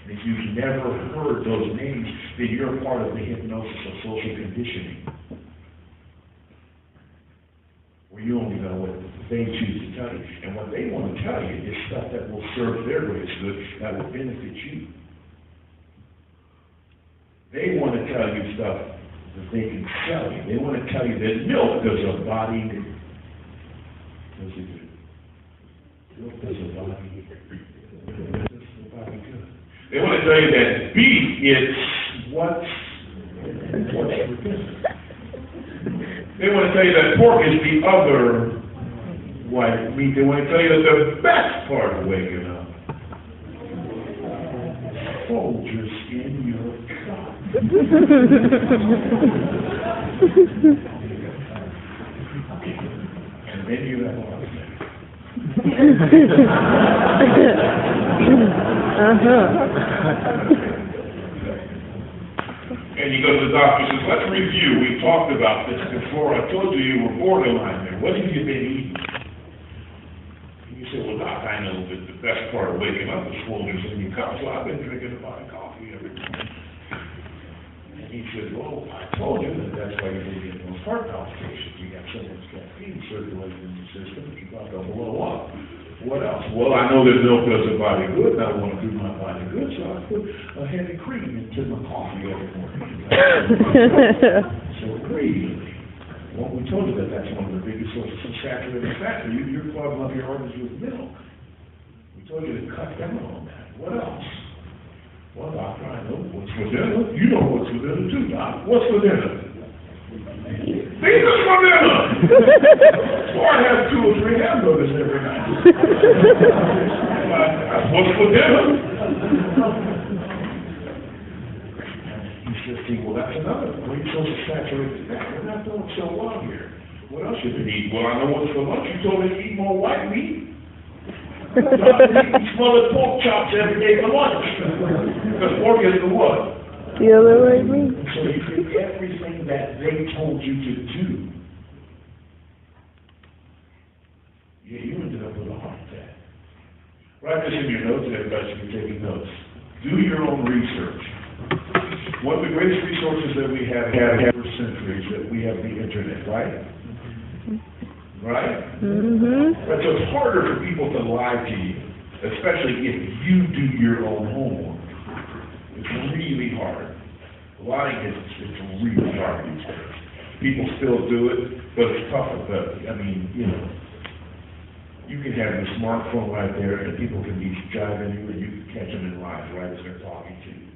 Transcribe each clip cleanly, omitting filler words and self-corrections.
If you've never heard those names, then you're part of the hypnosis of social conditioning, where you only know what they choose to tell you. And what they want to tell you is stuff that will serve their greatest good, that will benefit you. They want to tell you stuff that they can sell you. They want to tell you that milk does a body good. Does it good? Milk does a body good. They want to tell you that beef is what's for dinner. They want to tell you that pork is the other white meat. They want to tell you that the best part of waking up, Folgers in your cup. And then you have all And you go to the doctor and says, let's review. We talked about this before. I told you were borderline there. What have you been eating? And you say, well, Doc, I know that the best part of waking up is Folgers in your cup, so I've been drinking a pot of coffee every morning. And he said, well, I told you that that's why you're getting those heart palpitations. You got so much caffeine circulating in the system that you're about to blow up. What else? Well, I know that milk does the body good, and I want to do my body good, so I put a heavy cream into my coffee every morning. So cream. Well, we told you that that's one of the biggest sources of saturated fat. You're clogging up your arteries with milk. We told you to cut down on that. What else? Well, doctor, I know what's for dinner. You know what's for dinner too, doc. What's for dinner? Pizza's for dinner! Or I have 2 or 3 hamburgers every night. What's for dinner? He says, see, well, that's another great source of saturated fat. We're not doing so well here. What else you been eating? Well, I know what's for lunch. You told me to eat more white meat. You smothered pork chops every day for lunch. Because pork is the what? The other white meat. So you did everything that they told you to do. Yeah, you ended up with a heart attack. Write this in your notes, everybody should be taking notes. Do your own research. One of the greatest resources that we have for centuries that we have the internet, right? Right? Mm-hmm. Right, so it's harder for people to lie to you, especially if you do your own homework. It's really hard. Lying is really hard these days. People still do it, but it's tougher. But I mean, you know, you can have your smartphone right there, and people can be jiving you, and you can catch them in lies right as they're talking to you.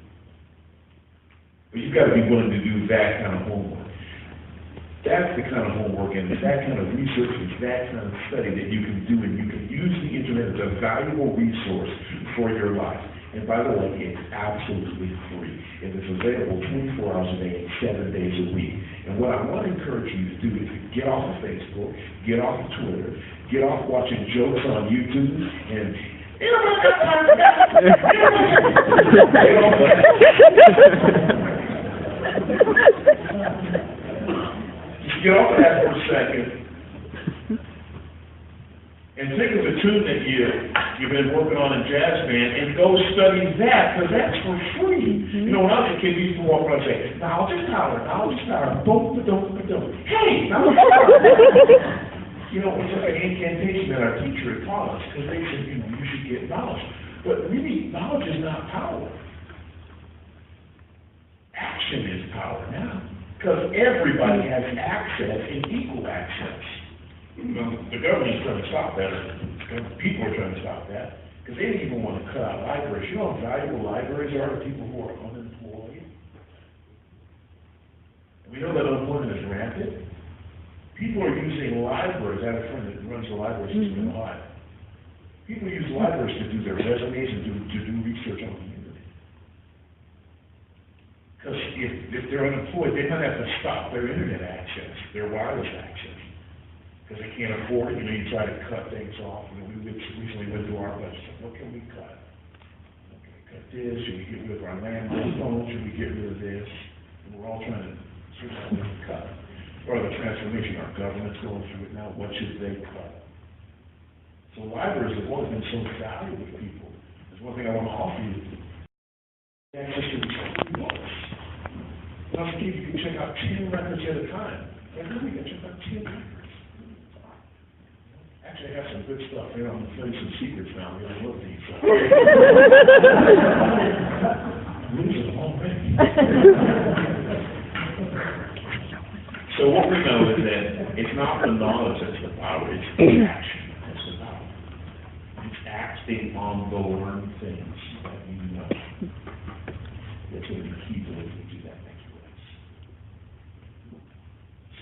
But you've got to be willing to do that kind of homework. That's the kind of homework and that kind of research and that kind of study that you can do, and you can use the internet as a valuable resource for your life. And by the way, it's absolutely free. It is available 24 hours a day, 7 days a week. And what I want to encourage you to do is to get off of Facebook, get off of Twitter, get off watching jokes on YouTube, and just get off of that for a second. And think of the tune that you've been working on in jazz band and go study that, because that's for free. Mm-hmm. You know, when I was a kid, we used to walk around and say, now just power, boom, ba-dum. Hey, now just power. You know, it's like an incantation that our teacher had taught us, because they said, you know, you should get knowledge. But really, knowledge is not power. Action is power now, because everybody has access and equal access. Well, the government's trying to stop that. People are trying to stop that, because they didn't even want to cut out libraries. You know how valuable libraries are to people who are unemployed? And we know that unemployment is rampant. People are using libraries. I have a friend that runs a library system in Ohio. People use libraries to do their resumes and to do research on the internet. Because if they're unemployed, they might have to stop their internet access, their wireless access, because they can't afford it. You know, you try to cut things off. You know, we recently went through our budget. What can we cut? Okay, cut this. Should we get rid of our landline phone? Should we get rid of this? And we're all trying to figure out what to cut. Or the transformation our government's going through it now. What should they cut? So libraries have always been so valuable to people. There's one thing I want to offer you. access to these books. Now, if you can check out 10 records at a time. Every week I check out 10 records. Actually, I have some good stuff here. I'm going to tell you some secrets now. I love these. Losing already. So what we know is that it's not the knowledge that's the power, it's the action that's the power. It's acting on the learned things that you know. That's going to be key to listening to that next place.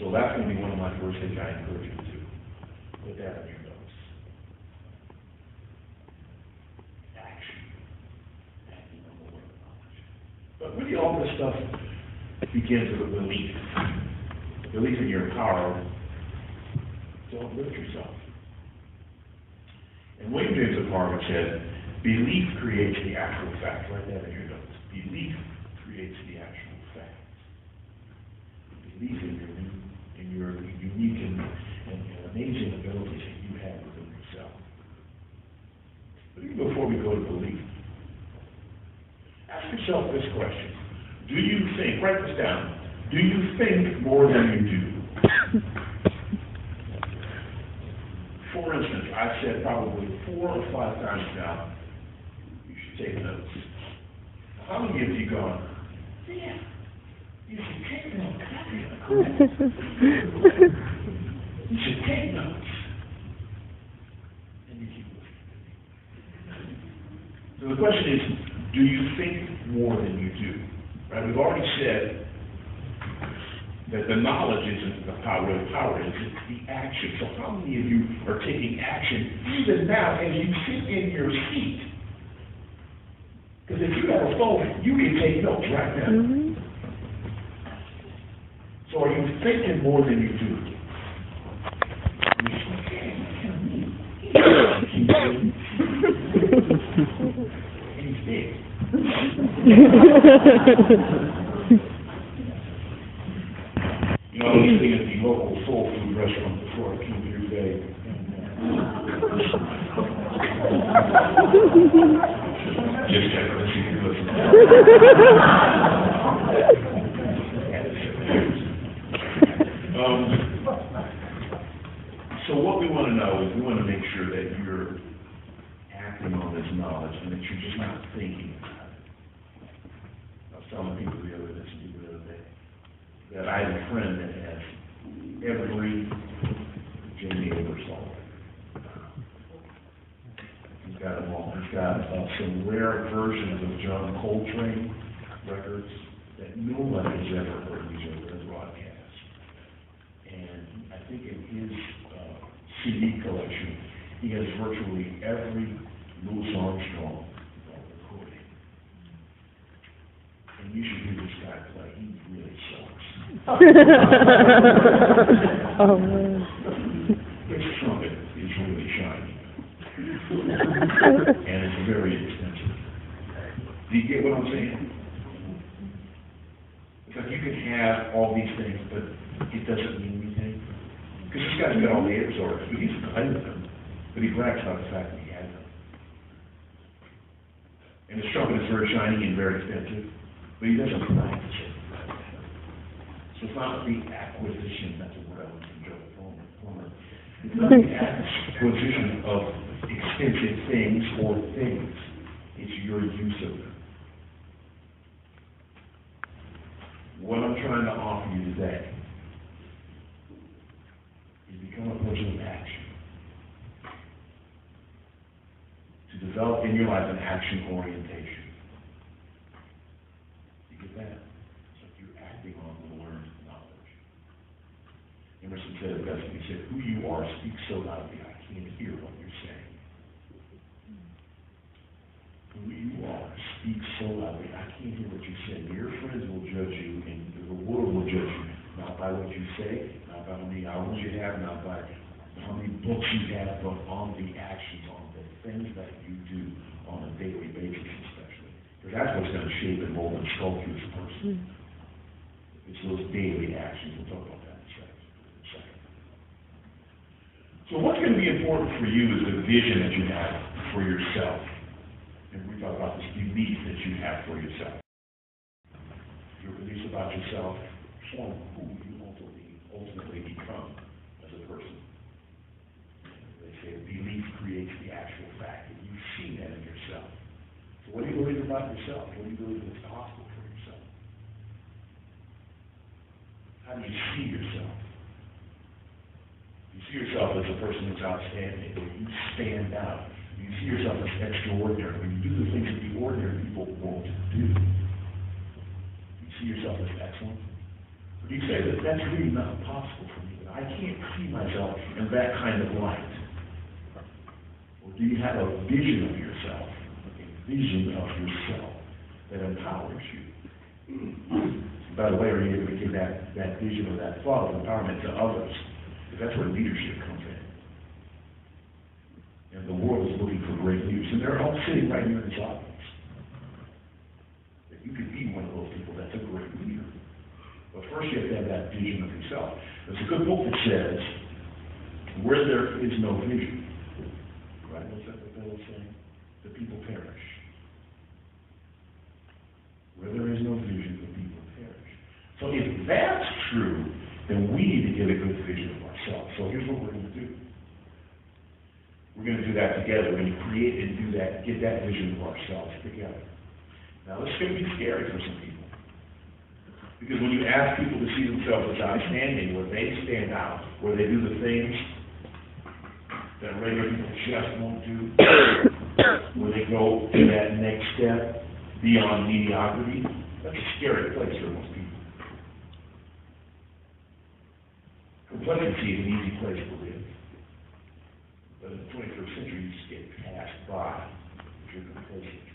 So that's going to be one of my first things I encourage you to do. Put that in your notes. Action. Acting on the learned knowledge. But really all this stuff begins with a belief. Belief in your power to uplift yourself. And William James apartment said, belief creates the actual fact. Write that in your notes. Belief creates the actual fact. Belief in your unique and amazing abilities that you have within yourself. But even before we go to belief, ask yourself this question. Do you think, write this down, do you think more than you do? For instance, I've said probably 4 or 5 times now, you should take notes. How many of you gone, yeah, you should take notes. You should take notes. And you keep listening. So the question is, do you think more than you do? Right? We've already said that the knowledge isn't the power, the power is the action. So how many of you are taking action even now as you sit in your seat? Because if you have a phone, you can take notes right now. Mm-hmm. So are you thinking more than you do? He's big. You know, I was sitting at the local soul food restaurant before I came here today. Just checking to see if you're listening. So what we want to know is we want to make sure that you're acting on this knowledge and that you're just not thinking about it. I was telling people the other day that I have a friend that has every Jamie Aver song. He's got them all. He's got some rare versions of John Coltrane records that nobody has ever heard these over a broadcast. And I think in his CD collection, he has virtually every Louis Armstrong recording. And you should hear this guy play. He really sucks. Oh, man. His trumpet is really shiny. And it's very expensive. Do you get what I'm saying? It's like you can have all these things, but it doesn't mean anything. Because this guy's got all the air sources, but he's playing with them. But he brags about the fact that he has them. And his trumpet is very shiny and very expensive, but he doesn't practice it. So it's not the acquisition, that's a word I was enjoying former. It's not the acquisition of expensive things or things. It's your use of them. What I'm trying to offer you today is become a person of action. To develop in your life an action orientation. You get that? It's like you're acting on the learned knowledge. Emerson said it best. He said, who you are speaks so loudly I can't hear what you're saying. Who you are speaks so loudly I can't hear what you're saying. Your friends will judge you and the world will judge you. Not by what you say, not by how many hours you have, not by how many books you have, but on the actions, on the things that you do on a daily basis especially. Because that's what's going to shape and mold and sculpt you as a person. It's those daily actions. We'll talk about that in a second. So what's going to be important for you is the vision that you have for yourself. And we talk about this belief that you have for yourself. Your beliefs about yourself form who you ultimately become as a person. They say belief creates the actual fact, and you've seen that in yourself. So what do you believe about yourself? What do you believe is possible for yourself? How do you see yourself? You see yourself as a person who's outstanding, where you stand out. You see yourself as extraordinary, when you do the things that the ordinary people won't do. You see yourself as excellent. But you say that that's really not possible for me, that I can't see myself in that kind of light. Or do you have a vision of yourself, that empowers you? By the way, are you able to give that vision or that thought of empowerment to others? Because that's where leadership comes in. And the world is looking for great leaders, and they're all sitting right here in this audience. That you could be one of those people that's a great leader. But first you have to have that vision of yourself. There's a good book that says, where there is no vision, right? What's that what was saying? The people perish. Where there is no vision, the people perish. So if that's true, then we need to get a good vision of ourselves. So here's what we're going to do. We're going to do that together. We're going to create and do that, get that vision of ourselves together. Now, this is going to be scary for some people. Because when you ask people to see themselves as outstanding, where they stand out, where they do the things that regular people just won't do, where they go to that next step beyond mediocrity, that's a scary place for most people. Complacency is an easy place to live. But in the 21st century, you just get passed by if you're complacent,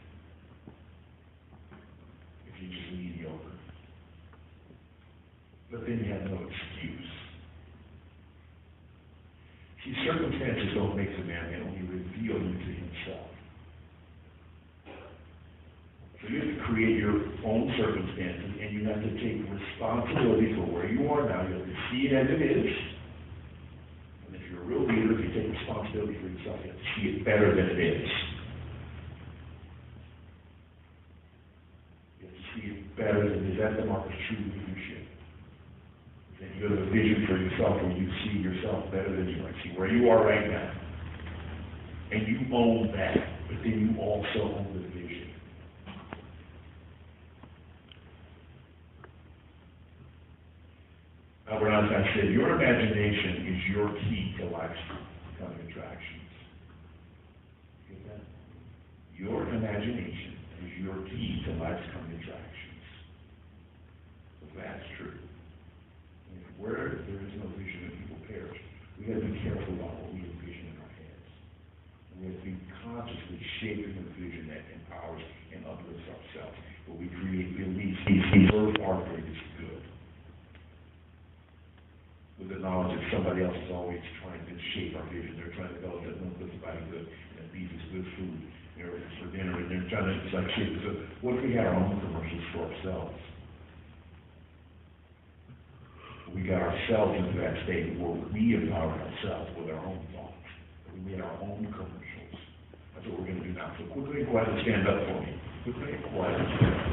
if you're just mediocre. But then you have no excuse. See, circumstances don't make the man, they only reveal you to himself. So you have to create your own circumstances, and you have to take responsibility for where you are now. You have to see it as it is. And if you're a real leader, if you take responsibility for yourself, you have to see it better than it is. You have to see it better than it is. That's the mark of true leadership. That you have a vision for yourself where you see yourself better than you are. See where you are right now. And you own that, but then you also own the vision. Albert Einstein said, your imagination is your key to life's coming attractions. Get that? Your imagination is your key to life's coming attractions. So that's true. And where there is no vision and people perish, we have to be careful about what we envision in our heads. And we have to be consciously shaping a vision that empowers and uplifts ourselves. Where we create beliefs, serve our greatest good. With the knowledge that somebody else is always trying to shape our vision. They're trying to tell us that no good's body good, and beef is good food, for dinner, and they're trying to shape us. So what if we had our own commercials for ourselves? We got ourselves into that state where we empowered ourselves with our own thoughts. We made our own commercials. That's what we're going to do now. So quickly and quietly stand up for me. Quickly and quietly stand up.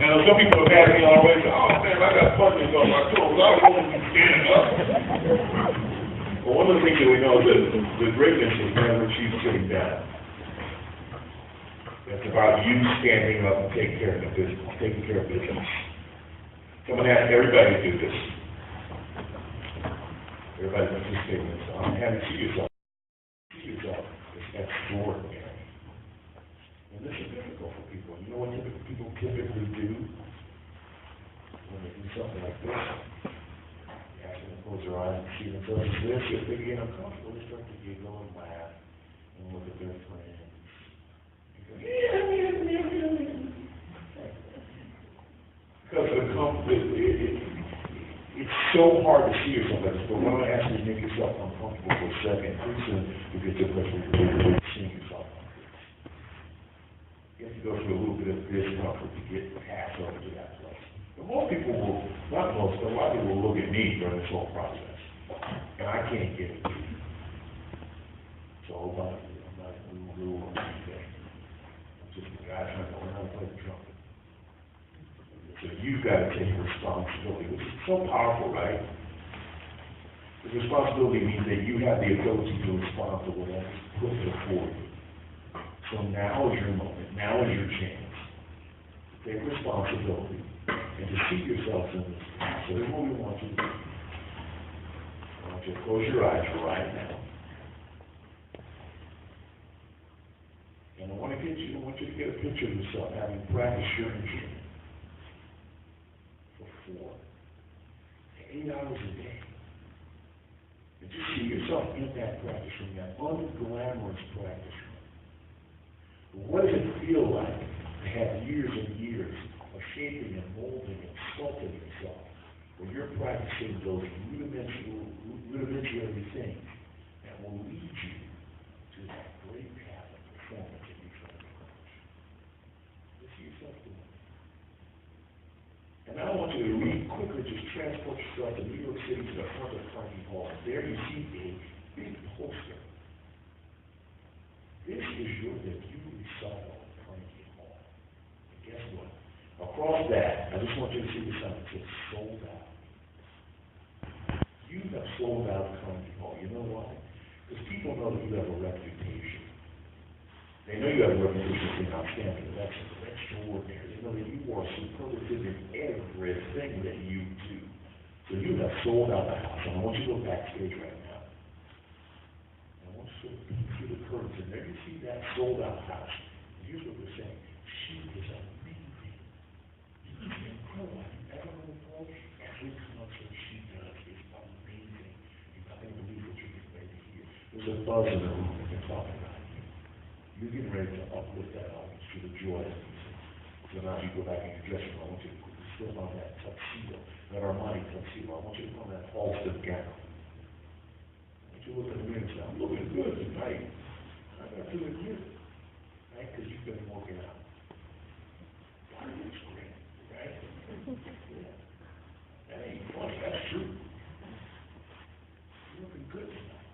Now, some people have asked me already, oh man, I got buttons on my clothes. I don't want to be standing up. Well, one of the things that we know is that the greatness is never achieved sitting down. It's about you standing up and taking care of the business, taking care of business. Someone asked everybody to do this. Everybody participate in this. Have you see yourself. See yourself as extraordinary. And this is difficult for people. You know what people typically do when they do something like this? They ask them to close their eyes and see themselves as this. If they get uncomfortable, they start to giggle and laugh and look at their friends. And go, because it's so hard to see yourself like this. But when I ask you to make yourself uncomfortable for a second, pretty soon you get to a place where you're seeing yourself. You have to go through a little bit of discomfort to get past over to that place. But most people will, not most, but a lot of people will look at me during this whole process. And I can't get it. know about it. I'm not a guru or anything. I'm just a guy trying to learn how to play the trumpet. So you've got to take responsibility, which is so powerful, right? The responsibility means that you have the ability to respond to whatever's put before you. So now is your moment, now is your chance to take responsibility and to see yourself in this. So here's what we want you to do. I want you to close your eyes right now. And I want you to get a picture of yourself having practiced your instrument for 4 to 8 hours a day. And just see yourself in that practice room, that unglamorous practice room. What does it feel like to have years and years of shaping and molding and sculpting yourself, where you're practicing those rudimentary things that will lead you to that great path of performance that you're trying to accomplish? Just see yourself doing it. And now I want you to quickly just transport yourself to New York City to the front of Carnegie Hall. There you see a big poster. This is your debut recital at Carnegie Hall. And guess what? Across that, I just want you to see the sign that says sold out. You have sold out Carnegie Hall. You know why? Because people know that you have a reputation. They know you have a reputation for being outstanding, excellent, extraordinary. They know that you are superlative in everything that you do. So you have sold out the house. And I want you to go backstage right now. And I want you to peek through the curtains, and there you see that sold out house. And here's what they're saying. She is amazing. She's incredible. Have you ever heard of her? Every concert she does is amazing. You're not going to believe what you're getting ready to hear. There's a buzz in the room that they're talking about. You're getting ready to uplift that audience to the joy of music. So now as you go back in your dressing room, I want you to quickly slip on that tuxedo, that Armani tuxedo. I want you to put on that halsted gown. I want you to look in the mirror and say, I'm looking good tonight. I got to admit it, right? Because you've been working out. Body looks great, right? Yeah. That ain't funny, that's true. You're looking good tonight.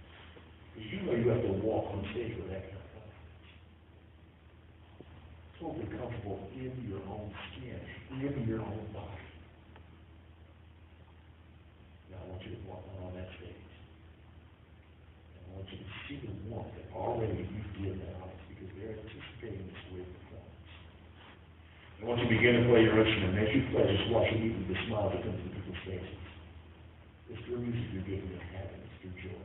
Because you know you have to walk on stage with that kind of totally comfortable in your own skin, in your own body. Now I want you to walk on that stage. And I want you to see the warmth that already you give that audience because they're anticipating this great performance. And once you begin to play your instrument, as you play, just watch immediately the smile that comes to people's faces. It's through music you're giving them happiness, through joy.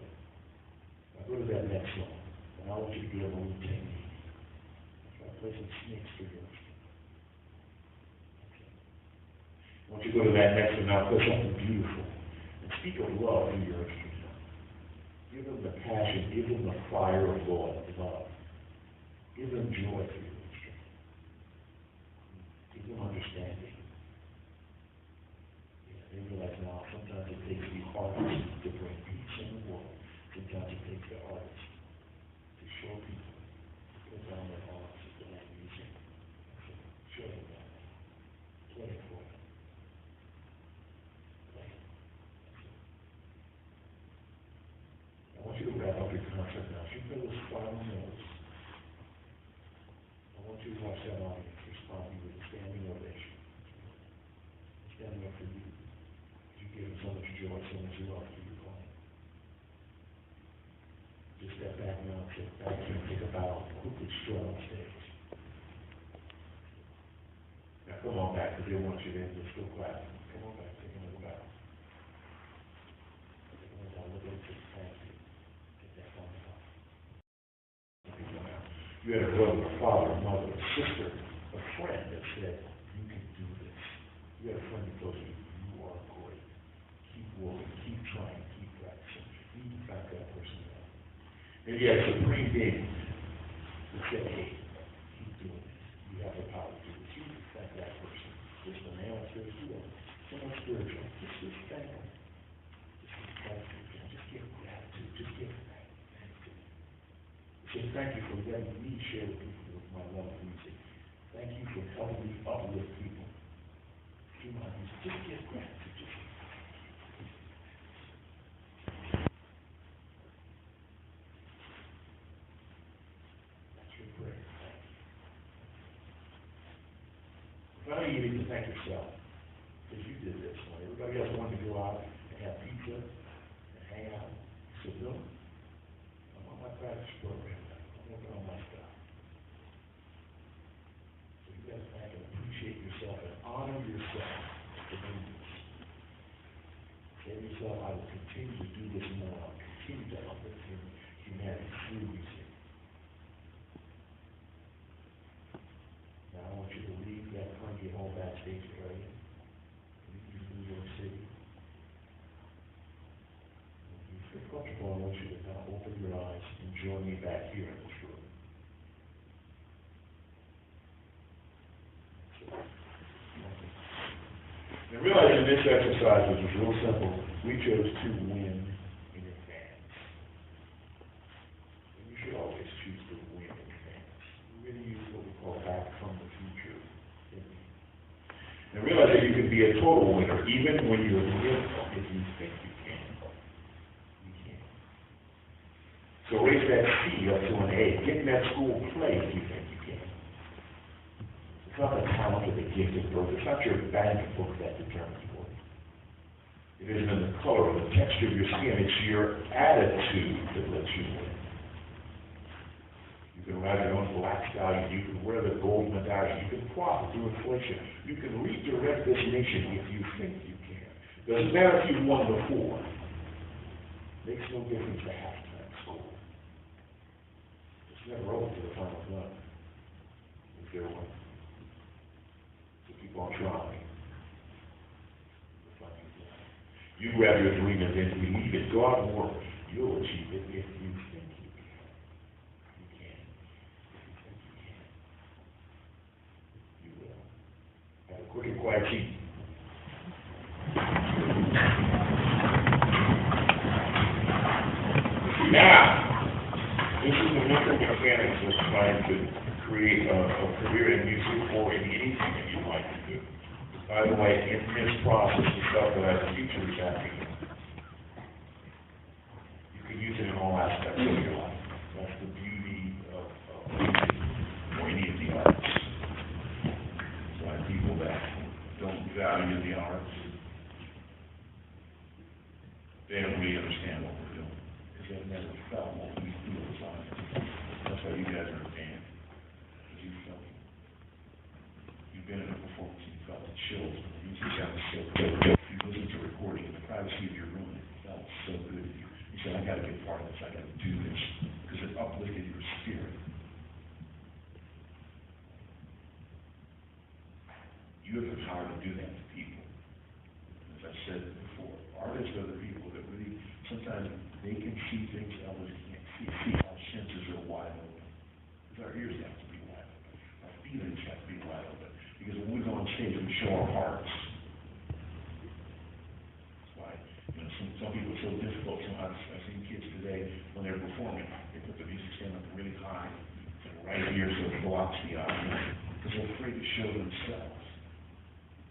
Now go to that next song, and I want you to give them a little technique. Play some snakes for your instrument. Okay. I want you to go to that next one now, play something beautiful. And speak of love through your instrument now. Give them the passion, give them the fire of love. Give them joy through your instrument. Give them understanding. Yeah, they realize now sometimes it takes the artist to bring peace in the world. Sometimes it takes the artist to show people, to put down their arms. Show them that. Play it for them. Play it. I want you to wrap up your concert now. As you play those final notes, I want you to watch that audience respond to you with a standing ovation. Standing up for you. You give them so much joy, so much love through your playing. Just step back now and say thank you and take a bow. Quickly strut on stage. Now come on back, because they want you there. They're still clapping. Come on back, take another bow. Take another bow. Look at it, thank you. Get that phone out. You had a brother, a father, a mother, a sister, a friend that said, you can do this. You had a friend that told you, you are great. Keep working, keep trying, keep practicing. You can back that person up. Maybe you had a supreme being that said, hey, keep doing this. You have the power to do this. You can thank that person. Just the man upstairs, do that. Someone spiritual. Just thank them. Just thank them. Just give gratitude. Just give thanks. Say thank you for letting me share with people with my love of music. Thank you for helping me uplift people through my music. Just give gratitude. Just Now you need to thank yourself, because you did this. When everybody else wanted to go out and have pizza and hang out, you said, no, I'm on my practice program now. I'm working on my stuff. So you got to thank and appreciate yourself and honor yourself for doing this. Say to yourself, I will continue to do this more. I'll continue to uplift humanity through music. Now I want you to leave that Carnegie Hall backstage area. Leave New York City. If you feel comfortable, I want you to now open your eyes and join me back here in this room. And realizing this exercise, which was real simple, we chose to win in advance. And you should always choose to win in advance. We really use what we call back from the future thinking. And realize that you can be a total winner even when you're in if you think you can. You can. So raise that C up to an A. Get in that school play if you think you can. It's not the talent or the gift of birth. It's not your bank book that determines what. It isn't in the color or the texture of your skin. It's your attitude that lets you win. You can ride your own lifestyle. You can wear the gold medallion. You can profit through inflation. You can redirect this nation if you think you can. Doesn't matter if you've won before. Makes no difference the halftime score. It's never over to the final gun. Is there one? Keep on trying. You grab your dream and then believe it. Go out and work. You'll achieve it if you think you can. You can. If you think you can. You will. Have a quick and quiet seat. Now, this is the mental mechanics of trying to create a career in music or in anything that you like to do. By the way, in this process, the stuff that I teach you is happening. You can use it in all aspects of your life. That's the beauty of music or any of the arts. So I have people that don't value the arts. They don't really understand what we're doing because they've never felt what we do as artists. That's why you guys are a band. You felt it. You've been in a performance, you felt the chills, the music sounds so good. You listen to recording in the privacy of your room, and it felt so good to you. You said, I got to be a part of this, I got to do this, because it uplifted your spirit. You have the power to do that to people. As I said before, artists are the people that really, sometimes they can see things others can't see. Our senses are wide open. Because our ears have to be wide open. Our feelings have to be wide open. Because when we go on stage, we show our hearts. That's why, some people are so difficult. Sometimes I've seen kids today, when they're performing, they put the music stand up really high, and right here so it blocks the audience. Because they're afraid to show themselves.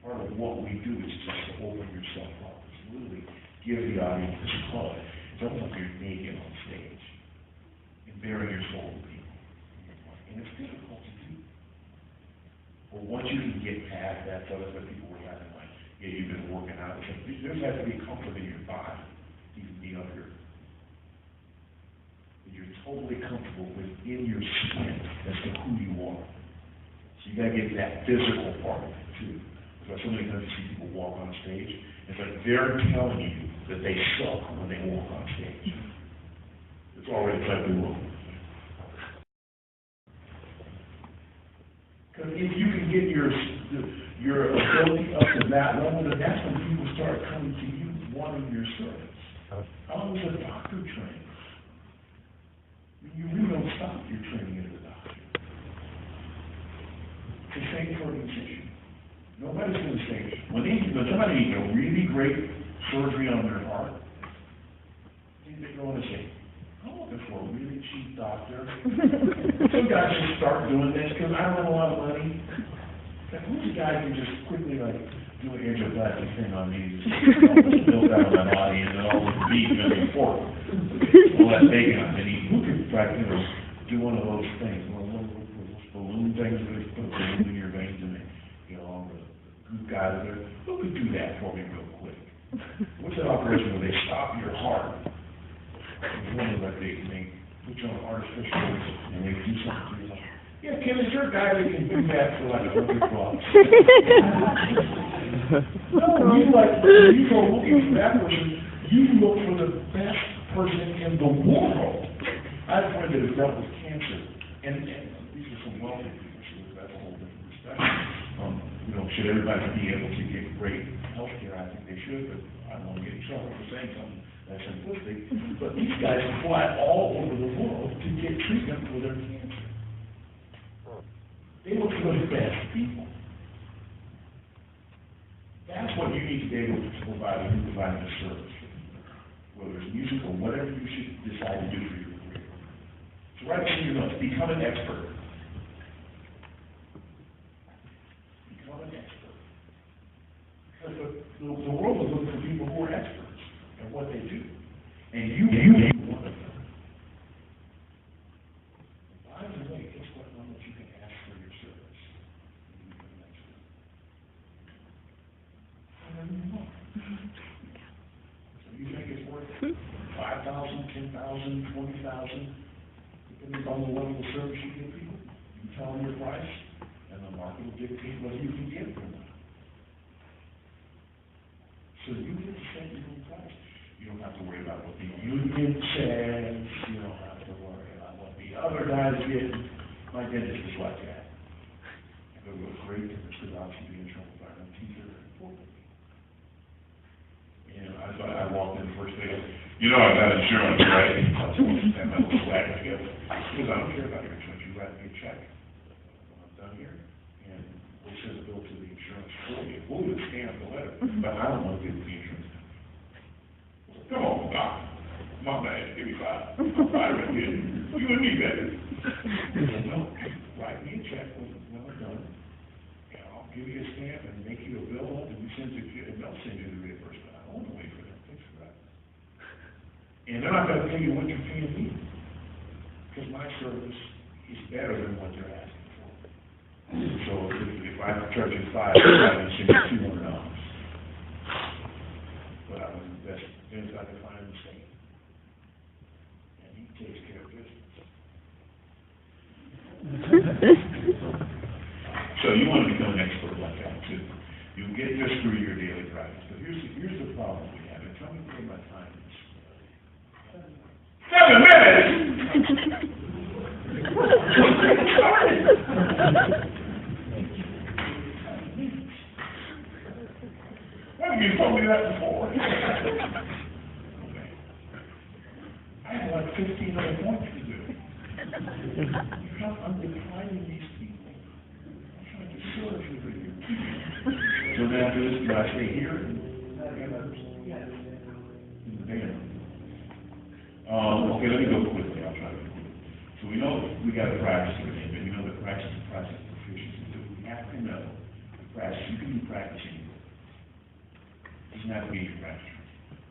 Part of what we do is just to open yourself up. It's literally give the audience this hug. It's almost like you're naked on stage and bearing your soul to people. And it's difficult to do. But once you can get past that, so that's what people were having, like, yeah, you've been working out. It's like, there has to be comfort in your body to even be up here. And you're totally comfortable within your skin as to who you are. So you got to get that physical part of it, too. That's why so many times you see people walk on stage, it's like they're telling you that they suck when they walk on stage. It's already like the room. Because if you can get your ability up to that level, then that's when people start coming to you wanting your service. How was a doctor trained? I mean, you really don't stop your training as a doctor. It's the same for a musician. Nobody's going to say, when somebody needs a really great surgery on their heart, they're going to say, I'm looking for a really cheap doctor. Some guys just start doing this because I don't have a lot of money. Like, who's the guy who just quickly, like, do an angioplastic thing on me, just build out my body, and then all the beef and the pork, all that bacon on it. Who could, do one of those things, one of those balloon things where they put a balloon in your veins and they get along with it? out of there. Who could do that for me real quick? What's that operation where they stop your heart? There's one that they put you on artificial and they do something to you like, yeah, Kim, is there a guy that can do that for like $100? No, you go looking for that person, you look for the best person in the world. I have a friend that has dealt with cancer, and these are some wealthy people, so that's a whole different perspective. Should everybody be able to get great health care? I think they should, but I don't want to get in trouble for saying something that's simplistic. But these guys fly all over the world to get treatment for their cancer. They look for the best people. That's what you need to be able to provide when you provide this service, whether it's music or whatever you should decide to do for your career. So write in your notes, become an expert. Become an expert. Because the world is looking for people who are experts at what they do. And you be one of them. By the way, guess what number you can ask for your service? You become an expert. So you think it's worth $5,000, $10,000, $20,000, depending on the level of service you give people. You tell them your price, and the market will dictate whether you can get it or not. So you get to set your own price. You don't have to worry about what the union says. You don't have to worry about what the other guys get. My dentist is like that. I go to a great dentist because obviously being in trouble by my teeth are important. And I walked in the first day, I've got insurance, right? I was going to stand up and swag together. Because I don't care about your insurance. You write me a check when I'm done here, and we'll send a bill to the insurance for you. We'll even stamp the letter, but I don't want to give the insurance. Come on, Doc. My bad. Give me $5. Byron did. You and me, baby. No, write me a check when I'm done, and I'll give you a stamp and make you a bill up, and they'll send you the reimbursement. I don't want to wait for them. Thanks for that. And they're not going to pay you what you're paying me, because my service is better than what they're asking for. So if I charge you $5, I'm going to send you $200. But I was the best dentist I could find in the state. And he takes care of business. So you want to become an expert like that too. You can get this through your daily practice. But here's the problem we have. And tell me where my time is. 7 minutes! Why have you told me that before? Okay. I have like 15 other points to do. I'm declining these people. I'm trying to serve you with your people. So then after this, do I stay here? In the band. Okay, let me go quickly. I'll try to go quickly. So we know we got to practice everything, but we know that practice is practice proficiency. So we have to know the practice. You can do practice anywhere. It doesn't have to be your practice.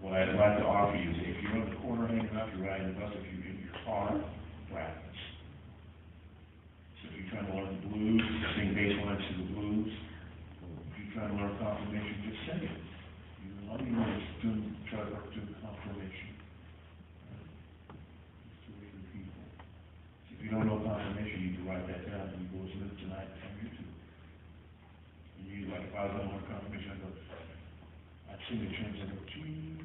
What I'd like to offer you is if you're on the corner hanging out, you're riding the bus, if you're in your car, practice. So if you're trying to learn the blues, sing bass lines to the blues. If you're trying to learn confirmation, just sing it. All you want is to try to do confirmation. If you don't know confirmation, you need to write that down and you go listen to it tonight on YouTube. And you like, if I was on confirmation, I'd sing the tunes and go, gee,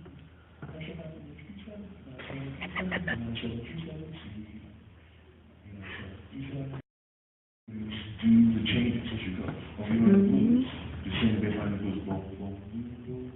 I should have the G7, and I said the G7, C, G7, do the changes as you go. Or you know the blues, you sing the bass line of the blues, boom, boom, boom, boom.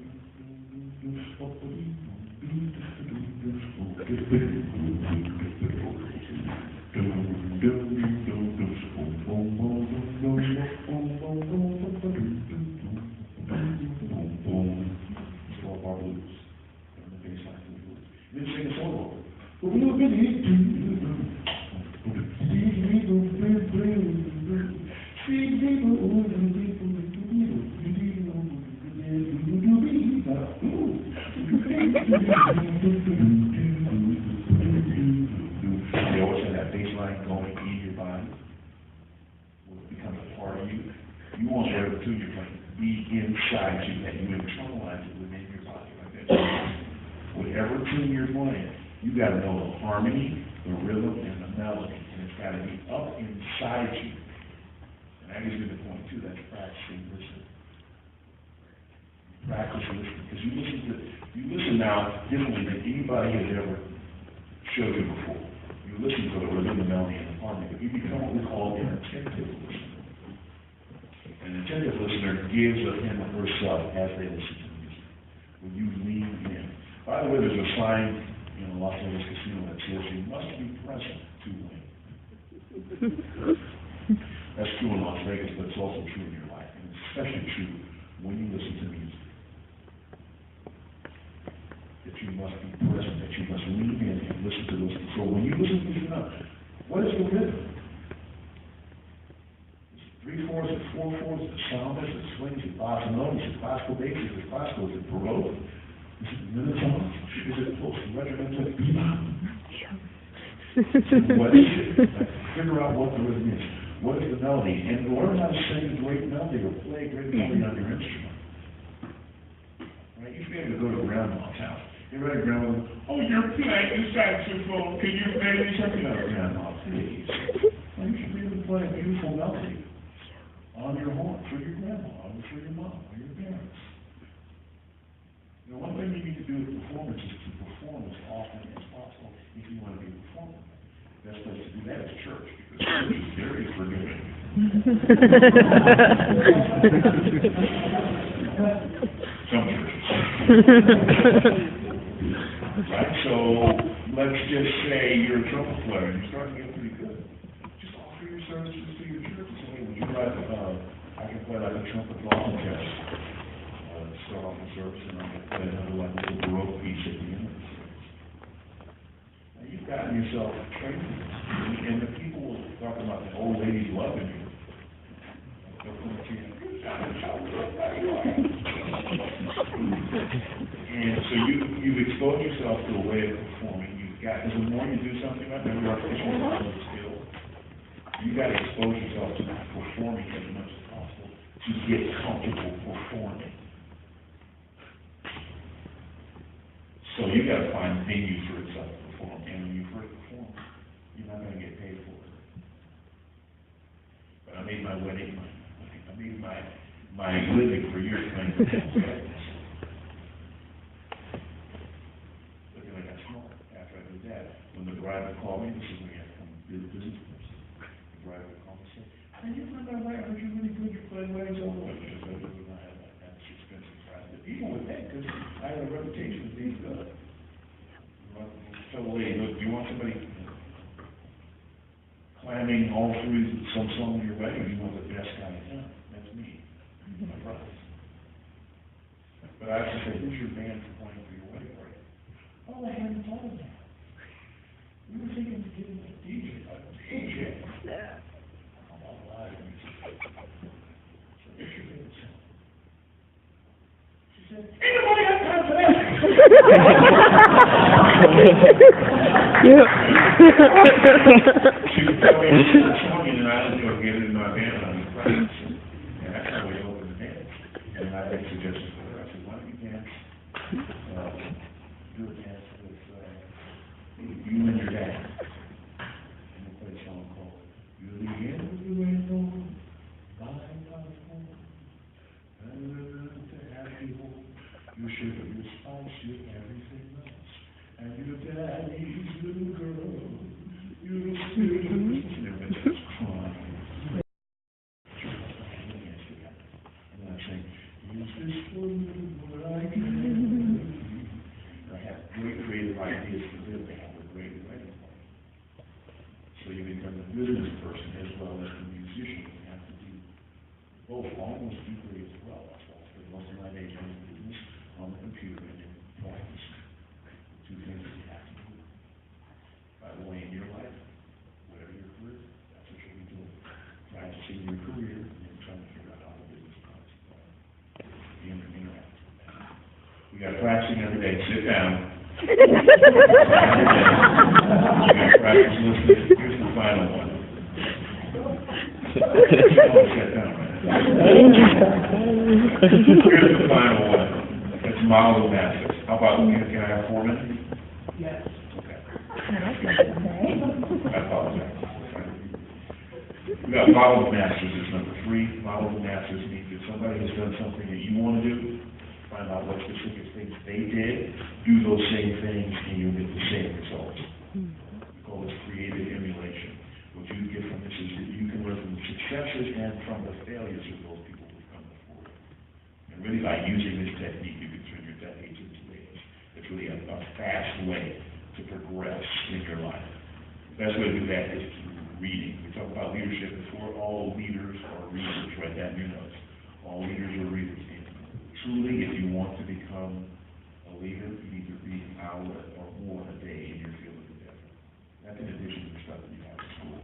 They always have that baseline going in your body. It becomes a part of you. You won't ever tune your playing. be inside you, and you internalize it within your body like that. Whatever tune you're playing, you got to know the harmony, the rhythm, and the melody, and it's got to be up inside you. And that gives me the point too. That's practicing listening. Practice listening, because you listen now differently than anybody has ever showed you before. You listen for the rhythm, the melody, and the harmony. But you become what we call an attentive listener. An attentive listener gives of him or herself as they listen to music. When you lean in. By the way, there's a sign in a Las Vegas casino that says you must be present to win. That's true in Las Vegas, but it's also true in your life. And it's especially true when you listen to music. That you must be present, that you must lean in and listen to those. So when you listen to music, what is the rhythm? It's 3/4, it's 4/4, it's sound, it's swings, it's bossa nova, it's classical basis, it's classical, it's baroque, is it minotone, is it close to regimental bebop? What is it? Figure out what the rhythm is. What is the melody? And learn how to sing a great melody or play a great melody on your instrument. Right? You should be able to go to grandma's house. You're right, grandma. Oh, you're playing the saxophone. Can you play me something? No, grandma, please. Well, you should be able to play a beautiful melody on your horn for your grandma, or for your mom, or your parents. You know, one thing you need to do with performance is to perform as often as possible if you want to be a performer. The best place to do that is church, because church is very forgiving. Some churches. Right, so let's just say you're a trumpet player and you're starting to get pretty good. Just offer your services to your church and say, hey, would you like, I can play like a trumpet volunteer. Start off the service and I'm going to play another like a little baroque piece at the end of the service. Now you've gotten yourself trained in this. And the people will talk about the old ladies loving you. They'll come to you, and so you've exposed yourself to a way of performing. Because the more you do something, remember our official skill, you've got to expose yourself to performing as much as possible to get comfortable performing. So you've got to find venues for yourself to perform. And when you first perform, you're not going to get paid for it. But I made my wedding, I made my living for years playing for them. When the bride would call me, this is when you have to come do the business person. The bride would call me and say, hey, you remember that night? I heard you're really good. You're playing weddings all the way. Because I did not have that. That's expensive bride. But people would think, because I had a reputation of being good. Tell the lady, look, do you want somebody climbing all through some song in your wedding? Or do you want the best guy in town? That's me. My prize. But I have to say, who's your band for playing for your wedding party? Oh, I hadn't thought of that. We were thinking of getting a DJ. Yeah. I'm all live music. So what's your favorite song? She said, ain't nobody got time for that! She would tell me a song and then I would go get it in my band and I would practice it. And that's how we opened the dance. And I made suggestions for her. I said, why don't you dance? Do a dance with you and your dad. And we'll play a song called You're the End of the Rainbow, my platform. To have people, you should have your spice, your everything else. And your daddy's little girl, you're still and everybody starts crying. And I say, use this for what I can. I have great creative ideas for them. They have a great wedding party. So you become the business person as well as the musician. You have to do both, almost equally as well. That's why I spend most of my days doing business on the computer and in practice. Two things that you have to do. By the way, in your life, whatever your career, that's what you'll be doing. Practicing your career and then trying to figure out how the business runs. Interact. We got practicing every day. Sit down. You got practice listening. Here's the final one. Sit down. Here's the final one. It's model of masters. How about, can I have 4 minutes? Yes. Okay. I apologize. We got model of masters is number 3. Model of masters means if somebody has done something that you want to do, find out what specific things they did, do those same things, and you'll get the same results. We call this creative emulation. What you get from this is that you can learn from the successes and from the failures of those people who've come before you. And really by using this technique, you can turn your decades into days. It's really a fast way to progress in your life. The best way to do that is through reading. We talked about leadership before. All leaders are readers. Write that in your notes. All leaders are readers. And truly, if you want to become a leader, you need to read an hour or more a day in your field of endeavor. That's in addition to the stuff that you have in school.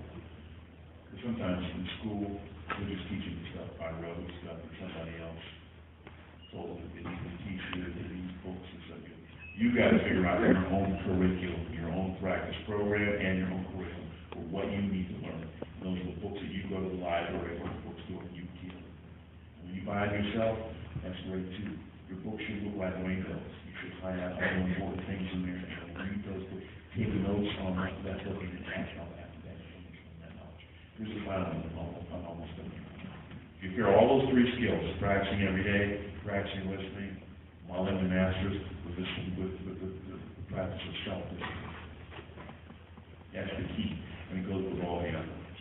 Because sometimes in school, they're just teaching you stuff by rote, stuff that somebody else told that they need to teach you in these books and stuff. You got to figure out your own curriculum, your own practice program, and your own curriculum for what you need to learn. Those are the books that you go to the library or the bookstore and you get. When you buy it yourself, that's great too. Your book should look like rainbows. You should find out all the important things in there and read those books. Take notes on that book and act on that information and that knowledge. Here's the final one. I'm almost done. If you hear all those 3 skills, practicing every day, practicing listening, modeling the masters with the practice of self-discipline. That's the key. And it goes with all the other ones.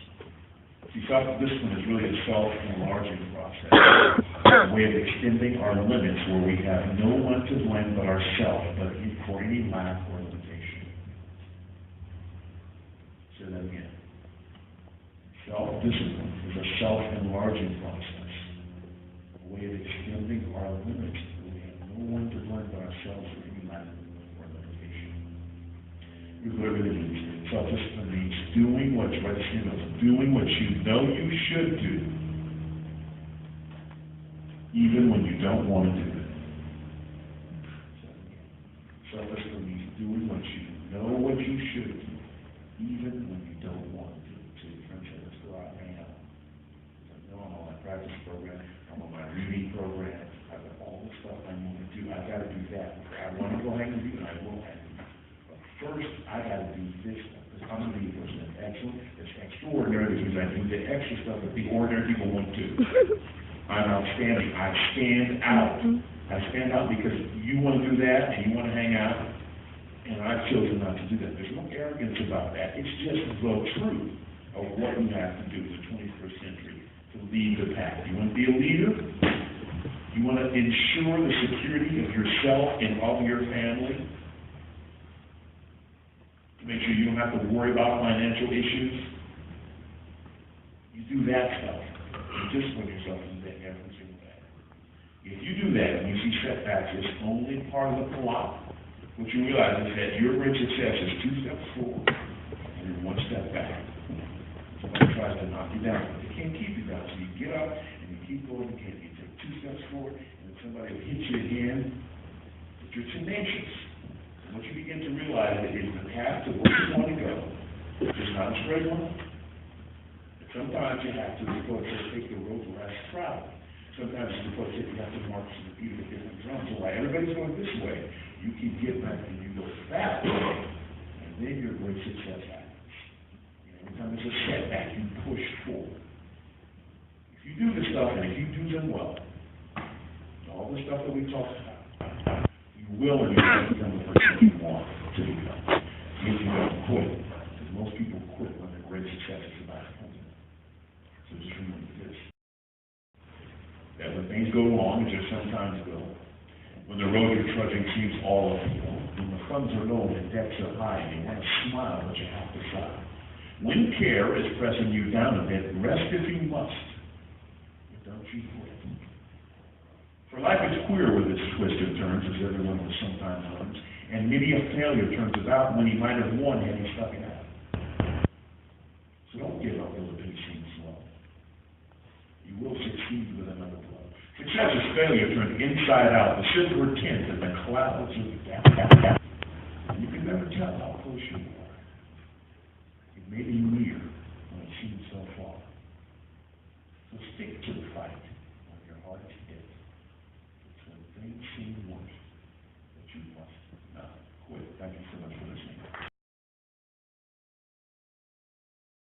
See, self-discipline is really a self-enlarging process, a way of extending our limits where we have no one to blame but ourselves, but for any lack or limitation. Say that again. Self-discipline is a self-enlarging process, a way of extending our limits where we have no one to blame but ourselves for any lack or limitation. Here's what it really means. Self-discipline means doing what's right, doing what you know you should do, even when you don't want to do it. Self-discipline means doing what you know what you should do, even when you don't want to do it. So your friend said, let's go out and hang out. No, I'm on my practice program, I'm on my reading program, I've got all the stuff I want to do, I've got to do that. I want to go hang with you, and I will hang with you. But first, I got to do this stuff. I'm going to be a person that's excellent, that's extraordinary, because I do the extra stuff that the ordinary people won't do. I'm outstanding. I stand out. I stand out because you want to do that and you want to hang out, and I've chosen not to do that. There's no arrogance about that. It's just the truth of what you have to do in the 21st century to lead the pack. You want to be a leader? You want to ensure the security of yourself and of your family? Make sure you don't have to worry about financial issues. You do that stuff. You discipline yourself in that every single day. If you do that and you see setbacks as only part of the plot, what you realize is that your great success is 2 steps forward and then 1 step back. Somebody tries to knock you down, but they can't keep you down. So you get up and you keep going. You take 2 steps forward, and then somebody will hit you again. But you're tenacious. What you begin to realize is the path to where you want to go is not a straight one. And sometimes you have to, before it says take the road less traveled. Sometimes before it says you have to march to the beat of a different drum. So while everybody's going this way, you can get back and you go that way, and then your great success happens. Every time there's a setback, you push forward. If you do this stuff, and if you do them well, all the stuff that we talked about, you will and you will become the person you want to become. If you don't quit, because most people quit when their great success is about to come to them. So just remember this. That when things go wrong, which there sometimes will, when the road you're trudging seems all uphill, when the funds are low and the debts are high, and you want to smile, but you have to sigh. When care is pressing you down a bit, rest if you must, but don't you quit. For life is queer with its twists and turns, as everyone will sometimes learns, and many a failure turns about when he might have won had he stuck it out. So don't give up though the pace seems slow. You will succeed with another blow. Success is failure turned inside out, the silver tint and the clouds of doubt. You can never tell how close you are. It may be near when it seems so far. So stick to the fight. night, when your heart is hit, it's when things seem worse, that you must